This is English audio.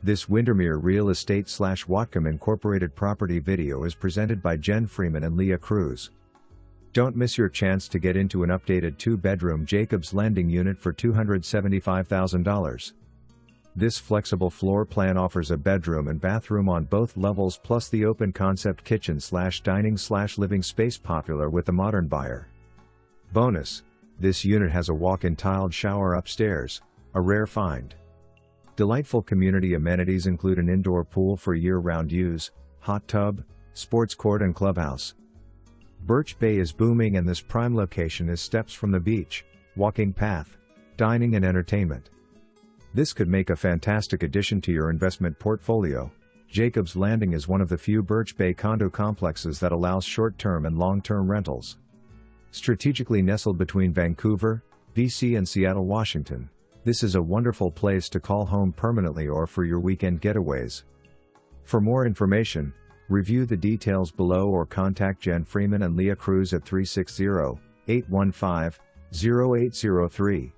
This Windermere Real Estate / Whatcom Incorporated property video is presented by Jen Freeman and Leah Cruz. Don't miss your chance to get into an updated 2-bedroom Jacobs Landing unit for $275,000. This flexible floor plan offers a bedroom and bathroom on both levels plus the open concept kitchen / dining / living space popular with the modern buyer. Bonus: this unit has a walk-in tiled shower upstairs, a rare find. Delightful community amenities include an indoor pool for year-round use, hot tub, sports court and clubhouse. Birch Bay is booming and this prime location is steps from the beach, walking path, dining and entertainment. This could make a fantastic addition to your investment portfolio. Jacobs Landing is one of the few Birch Bay condo complexes that allows short-term and long-term rentals. Strategically nestled between Vancouver, BC and Seattle, Washington, this is a wonderful place to call home permanently or for your weekend getaways. For more information, review the details below or contact Jen Freeman and Leah Cruz at 360-815-0803.